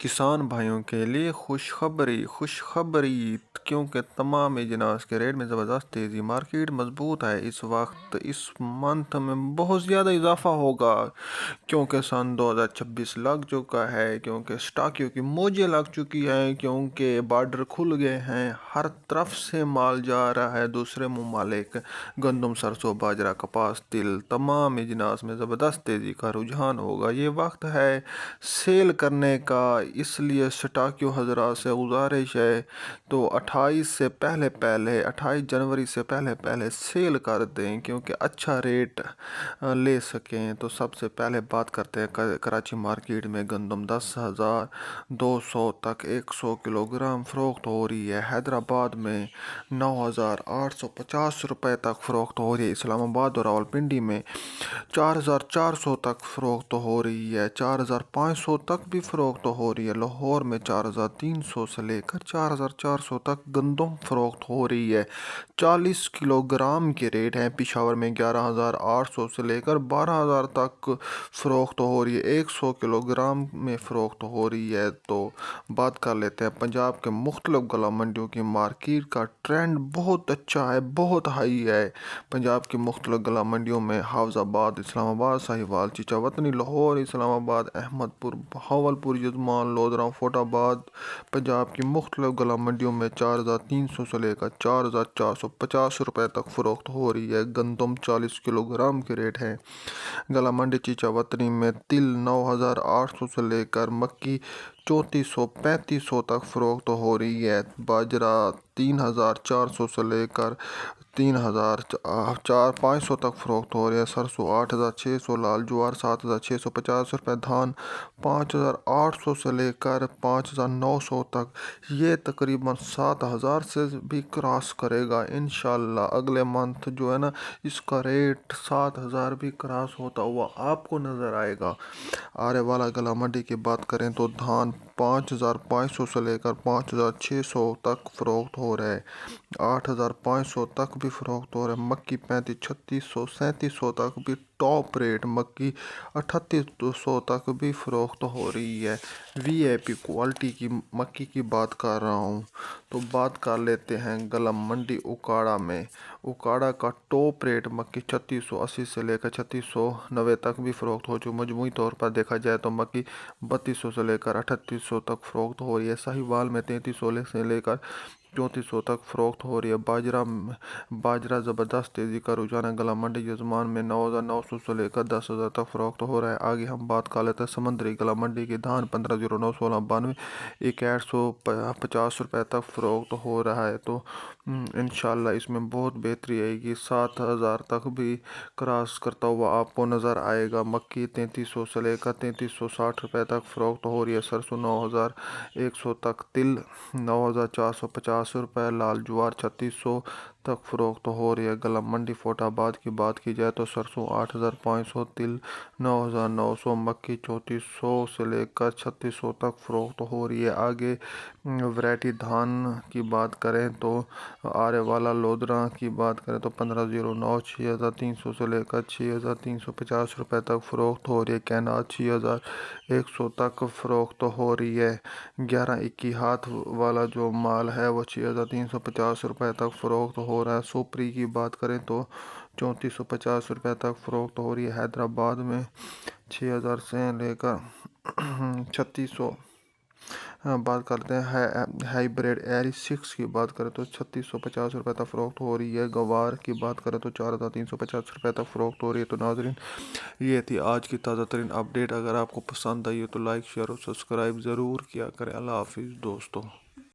کسان بھائیوں کے لیے خوشخبری کیونکہ تمام اجناس کے ریٹ میں زبردست تیزی، مارکیٹ مضبوط ہے۔ اس وقت اس منتھ میں بہت زیادہ اضافہ ہوگا کیونکہ سن 2026 لگ چکا ہے، کیونکہ سٹاکیوں کی موجیں لگ چکی ہیں، کیونکہ بارڈر کھل گئے ہیں، ہر طرف سے مال جا رہا ہے دوسرے ممالک۔ گندم، سرسوں، باجرہ، کپاس، تل، تمام اجناس میں زبردست تیزی کا رجحان ہوگا۔ یہ وقت ہے سیل کرنے کا، اس لیے سٹاکیوں حضرات سے گزارش ہے تو 28 جنوری سے پہلے سیل کر دیں کیونکہ اچھا ریٹ لے سکیں۔ تو سب سے پہلے بات کرتے ہیں کراچی مارکیٹ میں گندم 10,200 تک 100 کلو گرام فروخت ہو رہی ہے، حیدرآباد میں 9,850 روپے تک فروخت ہو رہی ہے، اسلام آباد اور راولپنڈی میں 4,400 تک فروخت ہو رہی ہے، 4,500 تک بھی فروخت ہو رہی ہے، لاہور میں 4,300 سے لے کر 4,400 تک گندم فروخت ہو رہی ہے، 40 کلو گرام کے ریٹ ہیں، پشاور میں 11,800 سے لے کر 12,000 تک فروخت ہو رہی ہے، 100 کلو گرام میں فروخت ہو رہی ہے۔ تو بات کر لیتے ہیں پنجاب کے مختلف گلا منڈیوں کی مارکیٹ کا ٹرینڈ بہت اچھا ہے، بہت ہائی ہے۔ پنجاب کی مختلف گلا منڈیوں میں حافظ آباد، اسلام آباد، ساہیوال، چیچا وطنی، لاہور، اسلام آباد، احمد پور، بہاولپور، یزمان، لودھراؤ، فوٹ آباد۔ پنجاب کی مختلف گلا منڈیوں میں 4,300 سے لے کر 4,450 روپے تک فروخت ہو رہی ہے، گندم 40 کلو گرام کے ریٹ ہیں۔ گلا منڈی چیچا وطنی میں تل 9,800 سے لے کر مکی 3,400-3,500 تک فروخت ہو رہی ہے، باجرہ 3,400 سے لے کر 3,500 تک فروخت ہو رہی ہے، سرسوں 8,600، لال جوار 7,650 روپے، دھان 5,800 سے لے کر 5,900 تک، یہ تقریباً 7,000 سے بھی کراس کرے گا انشاءاللہ۔ اگلے منتھ جو ہے نا اس کا ریٹ 7,000 بھی کراس ہوتا ہوا آپ کو نظر آئے گا۔ آرے والا گلا منڈی کی بات کریں تو دھان 5,500 سے لے کر 5,600 تک فروخت ہو رہا ہے، 8,500 تک بھی فروخت ہو رہا ہے، مکی 3,500 3,700 تک بھی ٹاپ ریٹ، مکی 3,800 تک بھی فروخت ہو رہی ہے۔ وی آئی پی کوالٹی کی مکی کی بات کر رہا ہوں تو بات کر لیتے ہیں گلا منڈی اوکاڑا میں۔ اوکاڑا کا ٹاپ ریٹ مکی 3,680 سے لے کر 3,690 تک بھی فروخت ہو چکی، مجموعی طور پر دیکھا جائے تو مکی 3,200 سے لے کر 3,800 تک فروخت ہو رہی ہے، ساہیوال میں 3,300 سے لے کر 3,400 تک فروخت ہو رہی ہے، باجرہ زبردست تیزی کا رجحان ہے، گلا منڈی یزمان میں 9,900 سے لے کر 10,000 تک فروخت ہو رہا ہے۔ آگے ہم بات کر لیتے ہیں سمندری گلا منڈی کی، دھان 15,091692 1,850 روپے تک فروخت ہو رہا ہے، تو انشاءاللہ اس میں بہت بہتری آئے گی، 7,000 تک بھی کراس کرتا ہوا آپ کو نظر آئے گا۔ مکی 3,300 سے لے کر 3,360 روپے تک فروخت ہو رہی ہے، سرسوں 9,100 تک، تل 9,450 روپے، لال جوار 3,600 تک فروخت ہو رہی ہے۔ گلا منڈی فوٹ آباد کی بات کی جائے تو سرسوں 8,500، تل 9,900، مکی 3,400 سے لے کر 3,600 تک فروخت ہو رہی ہے۔ آگے ویرائٹی دھان کی بات کریں تو آرے والا لودھراؤ کی بات کریں تو 15,09 6,300 سے لے کر 6,350 روپے تک فروخت ہو رہی ہے، کینار 6,100 تک فروخت ہو رہی ہے۔ 11-21 ہاتھ والا جو مال ہے وہ 6,350 روپے تک فروخت ہو رہا ہے۔ سوپری کی بات کریں تو 3,450 روپے تک فروخت ہو رہی ہے، حیدرآباد میں 6,000 سے لے کر 3,600۔ بات کرتے ہیں ہائی بریڈ ایری 6 کی بات کریں تو 3,650 روپے تک فروخت ہو رہی ہے، گوار کی بات کریں تو 4,350 روپے تک فروخت ہو رہی ہے۔ تو ناظرین یہ تھی آج کی تازہ ترین اپڈیٹ، اگر آپ کو پسند آئی تو لائک، شیئر اور سبسکرائب ضرور کیا کریں۔ اللہ حافظ دوستو۔